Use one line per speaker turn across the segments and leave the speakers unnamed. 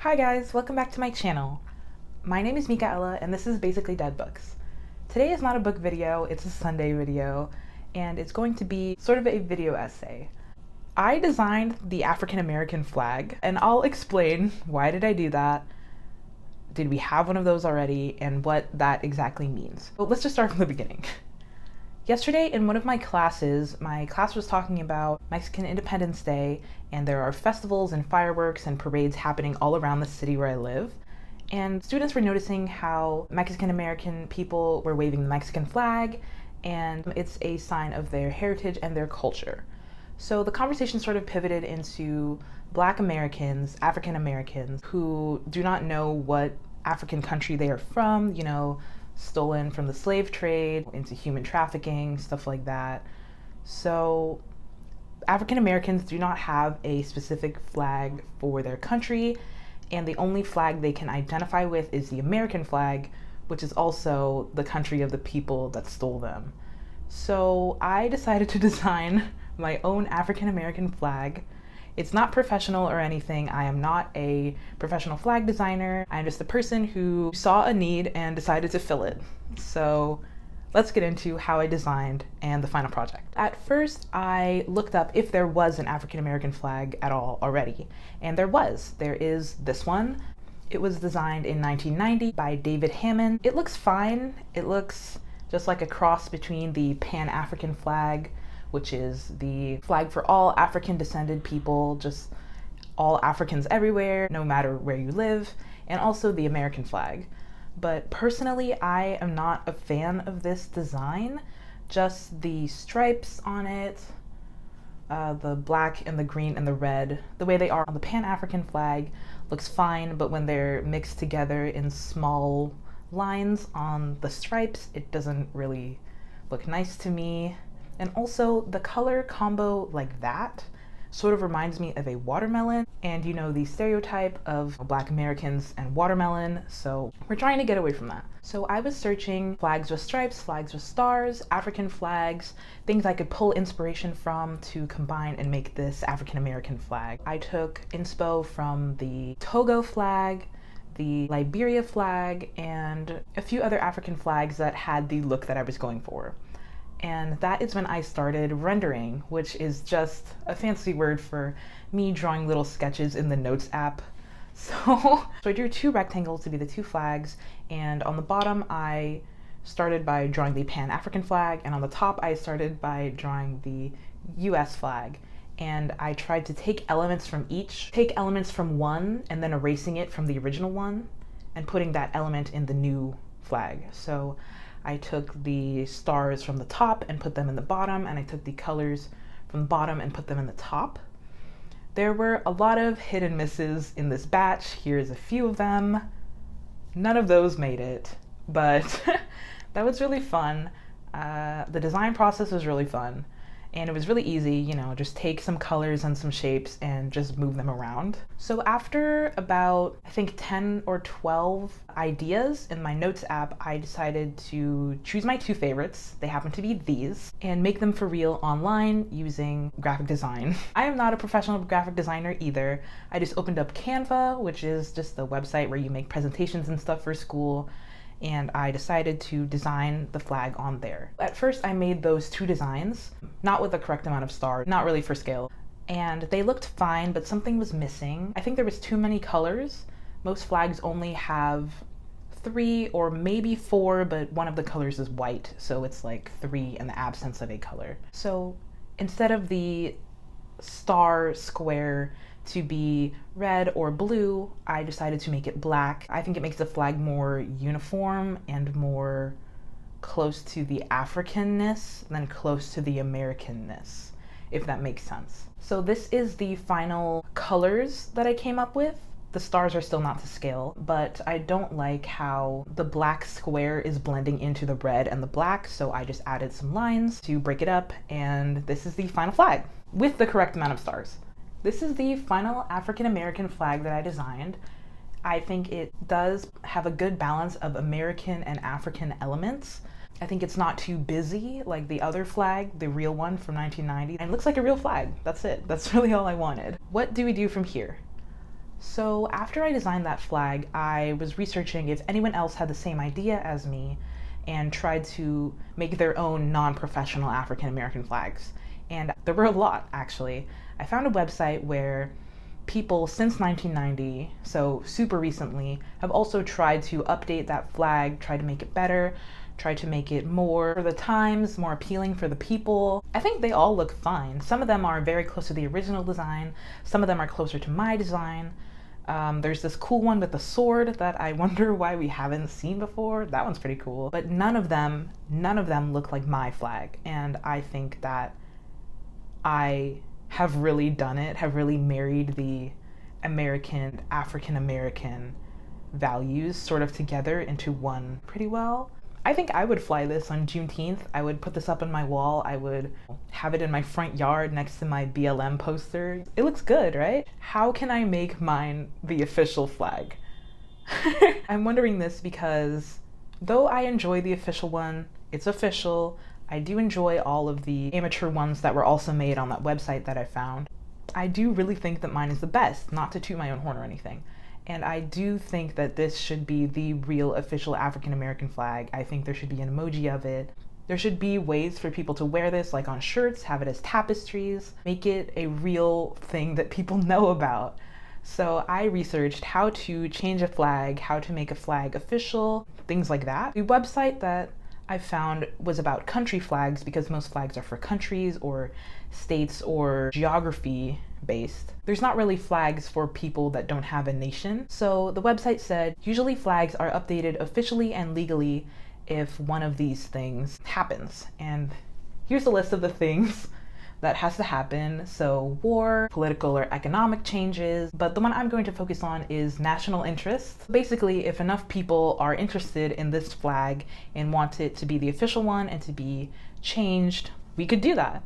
Hi guys, welcome back to my channel. My name is Mikaela and this is basically Dead Books. Today is not a book video, it's a Sunday video, and it's going to be sort of a video essay. I designed the African American flag, and I'll explain why did I do that, did we have one of those already, and what that exactly means. But let's just start from the beginning. Yesterday in one of my classes, my class was talking about Mexican Independence Day, and there are festivals and fireworks and parades happening all around the city where I live. And students were noticing how Mexican American people were waving the Mexican flag, and it's a sign of their heritage and their culture. So the conversation sort of pivoted into Black Americans, African Americans, who do not know what African country they are from, stolen from the slave trade, into human trafficking, stuff like that. So African Americans do not have a specific flag for their country, and the only flag they can identify with is the American flag, which is also the country of the people that stole them. So I decided to design my own African American flag. It's not professional or anything. I am not a professional flag designer. I'm just a person who saw a need and decided to fill it. So let's get into how I designed and the final project. At first, I looked up if there was an African American flag at all already, and there was. There is this one. It was designed in 1990 by David Hammond. It looks fine. It looks just like a cross between the Pan-African flag, which is the flag for all African descended people, just all Africans everywhere, no matter where you live, and also the American flag. But personally, I am not a fan of this design. Just the stripes on it, the black and the green and the red, the way they are on the Pan-African flag looks fine, but when they're mixed together in small lines on the stripes, it doesn't really look nice to me. And also the color combo like that sort of reminds me of a watermelon, and the stereotype of Black Americans and watermelon, so we're trying to get away from that. So I was searching flags with stripes, flags with stars, African flags, things I could pull inspiration from to combine and make this African American flag. I took inspo from the Togo flag, the Liberia flag, and a few other African flags that had the look that I was going for. And that is when I started rendering, which is just a fancy word for me drawing little sketches in the Notes app. So I drew two rectangles to be the two flags, and on the bottom I started by drawing the Pan-African flag, and on the top I started by drawing the US flag. And I tried to take elements from each, take elements from one and then erasing it from the original one and putting that element in the new flag. So I took the stars from the top and put them in the bottom, and I took the colors from the bottom and put them in the top. There were a lot of hit and misses in this batch. Here's a few of them. None of those made it, but that was really fun. The design process was really fun, and it was really easy, just take some colors and some shapes and just move them around. So after about, I think 10 or 12 ideas in my Notes app, I decided to choose my two favorites, they happen to be these, and make them for real online using graphic design. I am not a professional graphic designer either. I just opened up Canva, which is just the website where you make presentations and stuff for school, and I decided to design the flag on there. At first I made those two designs, not with the correct amount of stars, not really for scale, and they looked fine, but something was missing. I think there was too many colors. Most flags only have 3 or maybe 4, but one of the colors is white, so it's like 3 in the absence of a color. So instead of the star square to be red or blue, I decided to make it black. I think it makes the flag more uniform and more close to the Africanness than close to the Americanness, if that makes sense. So this is the final colors that I came up with. The stars are still not to scale, but I don't like how the black square is blending into the red and the black, so I just added some lines to break it up, and this is the final flag with the correct amount of stars. This is the final African American flag that I designed. I think it does have a good balance of American and African elements. I think it's not too busy like the other flag, the real one from 1990. It looks like a real flag. That's it. That's really all I wanted. What do we do from here? So after I designed that flag, I was researching if anyone else had the same idea as me and tried to make their own non-professional African American flags. And there were a lot, actually. I found a website where people since 1990, so super recently, have also tried to update that flag, try to make it better, try to make it more for the times, more appealing for the people. I think they all look fine. Some of them are very close to the original design, some of them are closer to my design. There's this cool one with the sword that I wonder why we haven't seen before. That one's pretty cool. But none of them look like my flag. And I think that I have really done it, have really married the American, African American values sort of together into one pretty well. I think I would fly this on Juneteenth. I would put this up on my wall. I would have it in my front yard next to my BLM poster. It looks good, right? How can I make mine the official flag? I'm wondering this because though I enjoy the official one, it's official, I do enjoy all of the amateur ones that were also made on that website that I found. I do really think that mine is the best, not to toot my own horn or anything. And I do think that this should be the real official African American flag. I think there should be an emoji of it. There should be ways for people to wear this, like on shirts, have it as tapestries, make it a real thing that people know about. So I researched how to change a flag, how to make a flag official, things like that. The website that I found was about country flags because most flags are for countries or states or geography based. There's not really flags for people that don't have a nation. So the website said, usually flags are updated officially and legally if one of these things happens. And here's a list of the things that has to happen. So war, political or economic changes, but the one I'm going to focus on is national interest. Basically, if enough people are interested in this flag and want it to be the official one and to be changed, we could do that.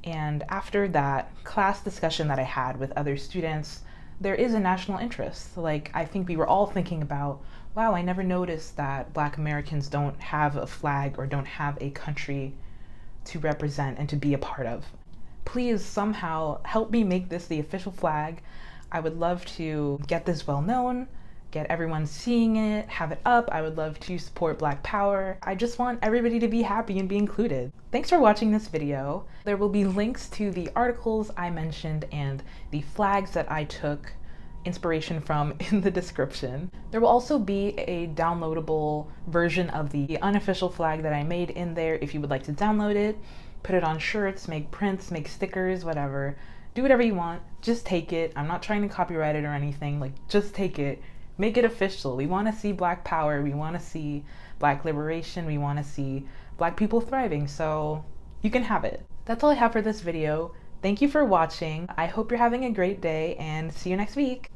And after that class discussion that I had with other students, there is a national interest. Like, I think we were all thinking about, wow, I never noticed that Black Americans don't have a flag or don't have a country to represent and to be a part of. Please somehow help me make this the official flag. I would love to get this well known, get everyone seeing it, have it up. I would love to support Black Power. I just want everybody to be happy and be included. Thanks for watching this video. There will be links to the articles I mentioned and the flags that I took inspiration from in the description. There will also be a downloadable version of the unofficial flag that I made in there if you would like to download it, put it on shirts, make prints, make stickers, whatever. Do whatever you want, just take it. I'm not trying to copyright it or anything, like just take it. Make it official. We want to see Black power, we want to see Black liberation, we want to see Black people thriving, so you can have it. That's all I have for this video. Thank you for watching. I hope you're having a great day and see you next week.